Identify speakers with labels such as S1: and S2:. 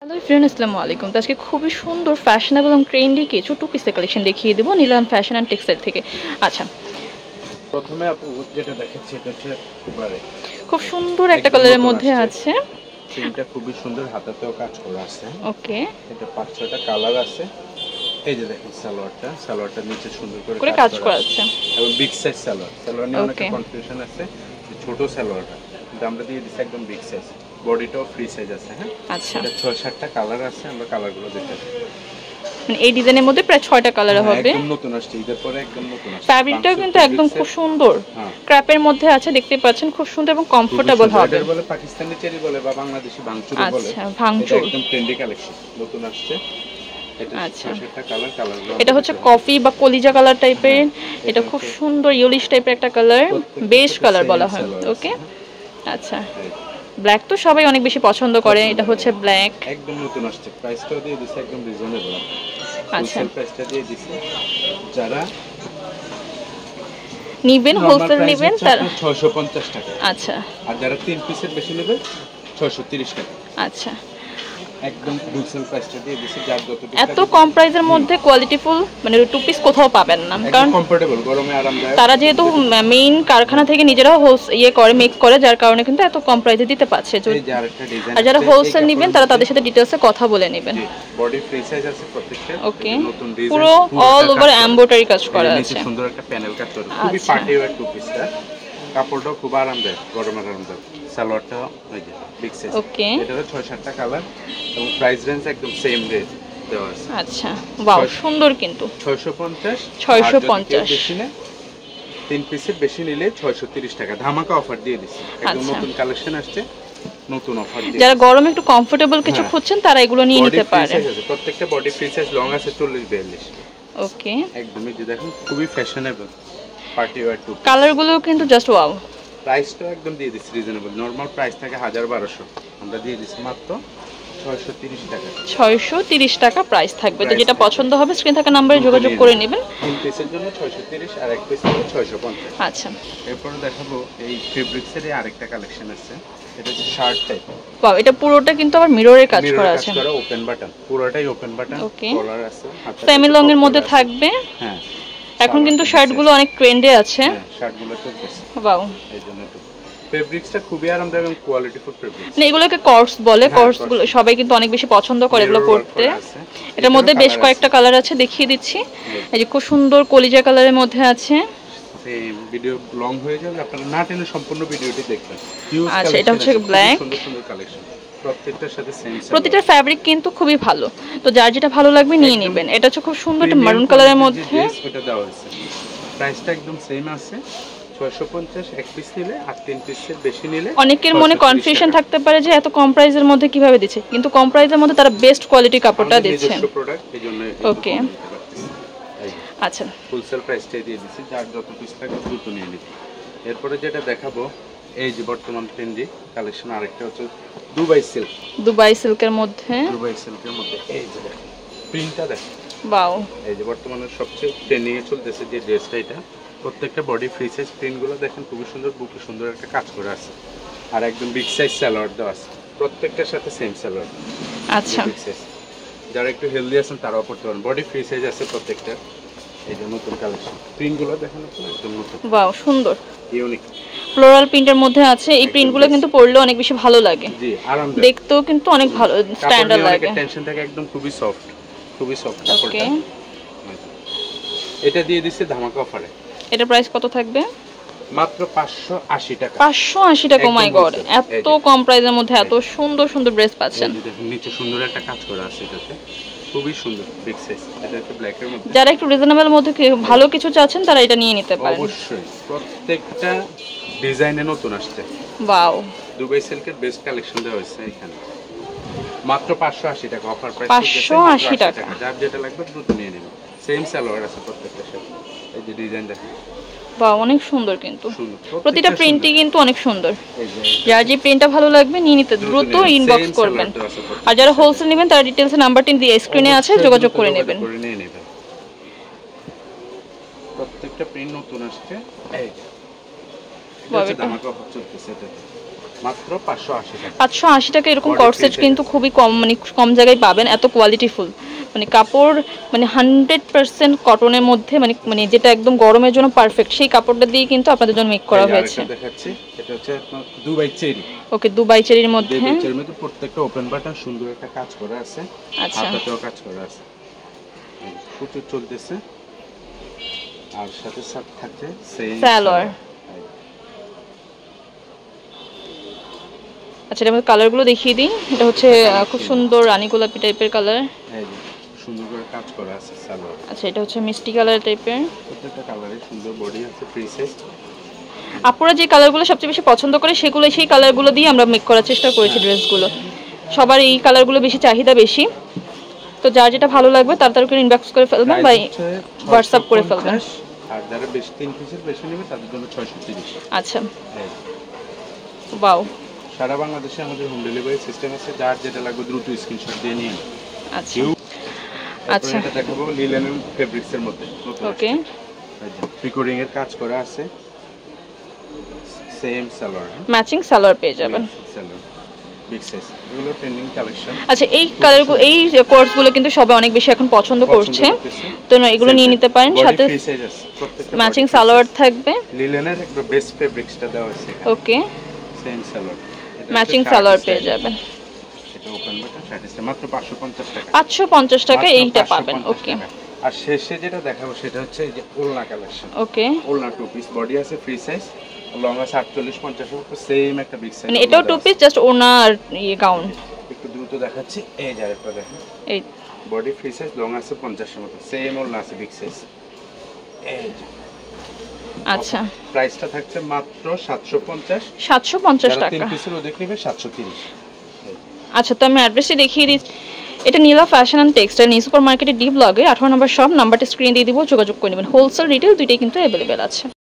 S1: Hello friend, আসসালামু আলাইকুম। তো আজকে খুবই সুন্দর ফ্যাশনেবল এবং ট্রেন্ডি কিছু টু পিসের কালেকশন দেখিয়ে দেবো নীলান ফ্যাশন অ্যান্ড টেক্সটাইল থেকে। আচ্ছা,
S2: প্রথমে আপু যেটা দেখাচ্ছি এটা হচ্ছে কুবারে,
S1: খুব সুন্দর একটা কালারের মধ্যে আছে।
S2: প্রিন্টটা খুবই সুন্দর, হাতাতেও কাজ করা আছে।
S1: ওকে,
S2: এটা 5-6টা কালার আছে। এই যে দেখেন সালোয়ারটা নিচে সুন্দর করে
S1: কাজ করা আছে
S2: এবং বিগ সাইজ সালোয়ার নিয়ে অনেক কনফিউশন আছে। ছোট সালোয়ারটা কিন্তু আমরা দিয়ে দিচ্ছি একদম বিগ সাইজ, বডিটাও ফ্রি সাইজ আছে। হ্যাঁ,
S1: আচ্ছা,
S2: এটা 6-7টা কালার আছে, আমরা কালারগুলো দেখাচ্ছি।
S1: মানে এই ডিজাইনের মধ্যে প্রায় 6টা কালার হবে।
S2: একদম নতুন আসছে, ঈদের পরে একদম নতুন আসছে।
S1: ফ্যাব্রিকটাও কিন্তু একদম খুব সুন্দর, ক্র্যাপের মধ্যে আছে, দেখতে পাচ্ছেন খুব সুন্দর এবং কমফোর্টেবল হবে।
S2: এটা বলে পাকিস্তানি চেরি বলে বা বাংলাদেশি ভাঙচুর বলে।
S1: আচ্ছা, ভাঙচুর
S2: একদম ট্রেন্ডি কালেকশন, নতুন আসছে।
S1: আচ্ছা,
S2: এটা কালারগুলো
S1: এটা হচ্ছে কফি বা কলিজা কালার টাইপের। এটা খুব সুন্দর ইয়েলিশ টাইপের একটা কালার, বেশ কালার বলা হয়। ওকে, আচ্ছা, ব্ল্যাক তো সবাই অনেক বেশি পছন্দ করে। এটা হচ্ছে ব্ল্যাক,
S2: একদম নতুন আসছে। প্রাইসটাও দিয়ে দিছে একদম রিজনেবল।
S1: আচ্ছা,
S2: প্রাইসটা দিয়ে দিছে, যারা
S1: নিবেন হোলসেল নিবেন তার
S2: 650 টাকা।
S1: আচ্ছা,
S2: আর যারা 3 পিসের বেশি নেবে 630 টাকা।
S1: আচ্ছা,
S2: একদম হোলসেল প্রাইসটা দিয়ে দিছে। যার যত পিস
S1: এত কম প্রাইসের মধ্যে কোয়ালিটিফুল মানে টু পিস কোথাও পাবেন না, কারণ
S2: কমফোর্টেবল, গরমে আরামদায়ক।
S1: তারা যেহেতু মেইন কারখানা থেকে নিজেরাও মেক করে, যার কারণে কিন্তু এত কম প্রাইসে দিতে পারছে। আর যারা হোলসেল নেবেন তারা তাদের সাথে ডিটেইলসে কথা বলে নেবেন।
S2: বডি ফ্রি সাইজ আছে প্রত্যেকটা।
S1: ওকে, পুরো অল ওভার এমব্রয়ডারি কাজ করা আছে,
S2: সুন্দর একটা প্যানেল কাজ করা, খুবই পার্টি ওয়্যার টু পিসটা। কাপড়টাও খুব আরামদায়ক, গরমের আরামদায়ক। সালোয়ারটা ওই যে বিগ সাইজ।
S1: ওকে,
S2: এটারও 6-7টা কালার এবং প্রাইস রেঞ্জ একদম সেম রেট দেওয়া আছে।
S1: আচ্ছা, ওয়াও, সুন্দর কিন্তু
S2: 650 বেশি না, 3 পিসের বেশি নিলে 630 টাকা। ধামাকা অফার দিয়ে দিছি, একদম নতুন কালেকশন আসছে, নতুন অফার দিয়ে।
S1: যারা গরমে একটু কমফোর্টেবল কিছু খুঁজছেন তারা এগুলো নিয়ে নিতে পারেন।
S2: প্রত্যেকটা বডি ফ্রি সাইজ, লং আছে 40-42।
S1: ওকে,
S2: একদমই যে দেখুন খুবই ফ্যাশনেবল পার্টি ওয়্যার টু।
S1: কালারগুলো কিন্তু জাস্ট ওয়াও।
S2: প্রাইসটা একদম দিয়ে দিচ্ছি রিজনেবল। নরমাল প্রাইস থাকে 1200, আমরা দিয়ে দিচ্ছি মাত্র 630 টাকা।
S1: 630 টাকা প্রাইস থাকবে। তো যেটা পছন্দ হবে স্ক্রিন থাকা নম্বরে যোগাযোগ করে নেবেন।
S2: 3 পিসের জন্য 630 আর 1 পিস হলো 650।
S1: আচ্ছা,
S2: এরপর দেখাবো এই ফেব্রিক্সের আরেকটা কালেকশন আছে। এটা হচ্ছে শার্ট টাইপ।
S1: ওয়াও, এটা পুরোটা কিন্তু আবার মিররের কাজ করা আছে।
S2: ওপেন বাটন, পুরোটাই ওপেন বাটন, কলার আছে,
S1: সেমি লং এর মধ্যে থাকবে।
S2: হ্যাঁ,
S1: এখন কিন্তু শার্টগুলো অনেক ট্রেন্ডে আছে।
S2: হ্যাঁ, শার্টগুলো চলতেছে।
S1: ওয়াও,
S2: এইজন্য তো ফেব্রিক্সটা খুবই আরামদায়ক এবং কোয়ালিটিফুল ফেব্রিক্স।
S1: মানে এগুলোকে কর্স বলে, কর্সগুলো সবাই কিন্তু অনেক বেশি পছন্দ করে এগুলো পরতে। এটার মধ্যে বেশ কয়েকটা কালার আছে, দেখিয়ে দিচ্ছি। এই যে খুব সুন্দর কলিজা কালারের মধ্যে আছে।
S2: ভিডিও লং হয়ে যাবে, আপনারা না টেনে সম্পূর্ণ ভিডিওটি দেখবেন।
S1: আচ্ছা, এটা হচ্ছে ব্ল্যাক।
S2: সুন্দর সুন্দর কালেকশন, প্রত্যেকটার সাথে সেম।
S1: প্রতিটা ফ্যাব্রিক কিন্তু খুবই ভালো, তো যার যেটা ভালো লাগবে নিয়ে নেবেন। এটা হচ্ছে খুব সুন্দর একটা মারুন কালারের মধ্যে।
S2: এটা দেওয়া হয়েছে, প্রাইসটা একদম সেম আছে 650 এক পিস নিলে, আর 3 পিসের বেশি নিলে।
S1: অনেকের মনে কনফিউশন থাকতে পারে যে এত কম প্রাইসের মধ্যে কিভাবে দিচ্ছে, কিন্তু কম প্রাইসের মধ্যে তারা বেস্ট কোয়ালিটি কাপড়টা দিচ্ছে। ওকে, আচ্ছা,
S2: হোলসেল প্রাইসটাই দিয়ে দিচ্ছি, যার যত পিস লাগে দ্রুত নিয়ে নিতে। এরপরে যেটা দেখাবো, এই যে বর্তমান ট্রেন্ডি কালেকশন আরেকটা হচ্ছে দুবাই সিল্ক।
S1: দুবাই সিল্কের মধ্যে,
S2: এই যে দেখেন প্রিন্টটা দেখেন,
S1: ওয়াও।
S2: এই যে বর্তমানে সবচেয়ে ট্রেন্ডিং এ চলতেছে যে ড্রেসটা, এটা প্রত্যেকটা বডি ফ্রি সাইজ। প্রিন্টগুলো দেখেন খুবই সুন্দর, বুকে সুন্দর একটা কাজ করা আছে, আর একদম বিগ সাইজ সালোয়ার দেওয়া আছে, প্রত্যেকটার সাথে সেম সালোয়ার।
S1: আচ্ছা,
S2: যারা একটু হেলদি আছেন তারাও পড়তে পারেন, বডি ফ্রি সাইজ আছে প্রত্যেকটা। এই যে নতুন কালেকশন, প্রিন্টগুলো দেখেন একদম নতুন,
S1: ওয়াও, সুন্দর
S2: ইউনিক
S1: ফ্লোরাল প্রিন্টের মধ্যে আছে। এই প্রিন্টগুলো কিন্তু পরলে অনেক বেশি ভালো লাগে,
S2: জি আরামদায়ক,
S1: দেখতেও কিন্তু অনেক ভালো স্ট্যান্ডার্ড লাগে।
S2: টেনশন থাকে একদম, খুবই সফট, খুবই সফট
S1: ওকে,
S2: এটা দিয়ে দিচ্ছে ধামাকা অফারে।
S1: এটা প্রাইস কত থাকবে?
S2: মাত্র 580 টাকা।
S1: 580 টাকা। ও মাই গড, এত কম প্রাইসের মধ্যে এত সুন্দর সুন্দর ড্রেস পাচ্ছেন।
S2: নিচে সুন্দর একটা কাজ করা আছে, এটাতে খুবই সুন্দর বিগ সাইজ। এটা হচ্ছে ব্ল্যাক এর মধ্যে।
S1: যারা একটু রিজনেবল মধ্যে ভালো কিছু চাচ্ছেন তারা এটা নিয়ে নিতে পারেন।
S2: অবশ্যই, প্রত্যেকটা ডিজাইনে নতুন আসছে।
S1: ওয়াও,
S2: দুবাই সিল্কের বেস্ট কালেকশন দেওয়া হয়েছে এখানে। মাত্র 580 টাকা অফার প্রাইস।
S1: 580 টাকা।
S2: যার যেটা লাগবে দ্রুত নিয়ে নেবেন। সেম সালোয়ার আছে প্রত্যেকটার সাথে। এই যে ডিজাইন দেখেন,
S1: বাহ, অনেক সুন্দর কিন্তু প্রতিটা প্রিন্টই কিন্তু অনেক সুন্দর। যার যে প্রিন্টটা ভালো লাগবে নিয়ে নিতে দ্রুত ইনবক্স করবেন। আর যারা হোলসেল নেবেন তারা ডিটেইলসে নাম্বারটি দিয়ে স্ক্রিনে আছে, যোগাযোগ করে নেবেন।
S2: প্রত্যেকটা প্রিন্ট নতুন আসছে। এই
S1: বাবা,
S2: ধামাকা অফার চলতেছে, এটা মাত্র 580 টাকা।
S1: 580 টাকা এরকম কট সেট কিন্তু খুবই কম, মানে কম জায়গায় পাবেন, এত কোয়ালিটিফুল। মানে কাপড় মানে 100% কটনের মধ্যে, মানে যেটা একদম গরমের জন্য পারফেক্ট, সেই কাপড়টা দিয়ে কিন্তু আপনাদের জন্য মেক করা হয়েছে।
S2: দেখাচ্ছি, এটা হচ্ছে আপনার দুবাই চেরি।
S1: ওকে, দুবাই চেরির মধ্যে,
S2: দুবাই চেরির মধ্যে প্রত্যেকটা ওপেন বাটন সুন্দর একটা কাজ করা আছে।
S1: আচ্ছা,
S2: হাতাতেও কাজ করা আছে, প্রচুর চলতেছে। আর সাথে সাথে থাকছে সেম
S1: সালোয়ার। আচ্ছা, এর মধ্যে কালারগুলো দেখিয়ে দিই। এটা হচ্ছে খুব সুন্দর রানী গোলাপি টাইপের কালার,
S2: সুন্দর করে কাজ করা আছে সালোয়ার।
S1: আচ্ছা, এটা হচ্ছে মিষ্টি কালার টাইপের।
S2: প্রত্যেকটা কালারে সুন্দর বডি আছে, ফ্রি সাইজ।
S1: আপুরা যে কালারগুলো সবচেয়ে বেশি পছন্দ করে সেগুলো, সেই কালারগুলো দিয়ে আমরা মেক করার চেষ্টা করেছি ড্রেসগুলো। সবার এই কালারগুলো বেশি চাহিদা বেশি, তো যার যেটা ভালো লাগবে তাড়াতাড়ি করে ইনবক্স করে ফেলবেন বা হোয়াটসঅ্যাপ করে ফেলবেন।
S2: আর যারা বেশি 3 পিসের বেশি নেবে তাদের জন্য 630।
S1: আচ্ছা, ওয়াও।
S2: সারা বাংলাদেশে আমাদের হোম ডেলিভারি সিস্টেম আছে, যার যেটা লাগবে দ্রুত স্ক্রিনশট দিয়ে নিন।
S1: আচ্ছা আচ্ছা,
S2: এটা দেখাবো লিলেন ফেব্রিক্স এর মধ্যে।
S1: ওকে,
S2: পিকোরিং এর কাজ করা আছে, সেম সালোয়ার,
S1: ম্যাচিং সালোয়ার পেয়ে যাবেন।
S2: সালোয়ার বিগ সাইজ, এগুলো ট্রেন্ডিং কালেকশন।
S1: আচ্ছা, এই কালারগুলো, এই কোর্সগুলো কিন্তু সবাই অনেক বেশি এখন পছন্দ করছে, তো এগুলো নিয়ে নিতে পারেন। সাথে ম্যাচিং সালোয়ার থাকবে,
S2: লিলেনের একটা বেস্ট ফেব্রিক্সটা দেওয়া আছে।
S1: ওকে,
S2: সেম সালোয়ার,
S1: ম্যাচিং সালোয়ার পেয়ে যাবেন।
S2: এটা ওপেন বাটন, সাথে মাত্র 550 টাকা।
S1: 550 টাকা এইটা পাবেন। ওকে,
S2: আর শেষে যেটা দেখাবো সেটা হচ্ছে এই যে ওলনা কালেকশন।
S1: ওকে,
S2: ওলনা 2 পিস, বডি আছে ফ্রি সাইজ, লং আছে 48-50 মতো, সেম একটা বিগ সাইজ।
S1: মানে এটাও 2 পিস, জাস্ট ওনা আর গাউন।
S2: একটু দ্রুত দেখাচ্ছি, এই যে আরেকটা দেখেন,
S1: এই
S2: বডি ফ্রি সাইজ, লং আছে 50 মতো, সেম ওলনা আছে বিগ সাইজ। এই যে
S1: আচ্ছা,
S2: প্রাইসটা থাকছে মাত্র
S1: 750 টাকা।
S2: 3 পিসের অধিক নেবে 730।
S1: আচ্ছা, তো আমি অ্যাড্রেসটি দেখিয়ে দিচ্ছি। এটা Nila fashion and textile, new super মার্কেটের ডি ব্লগে 18 নম্বর শপ, নাম্বারটা স্ক্রিনে দিয়ে দিব, যোগাযোগ করে নেবেন। হোলসেল রিটেল দুইটাই কিন্তু অ্যাভেলেবেল আছে।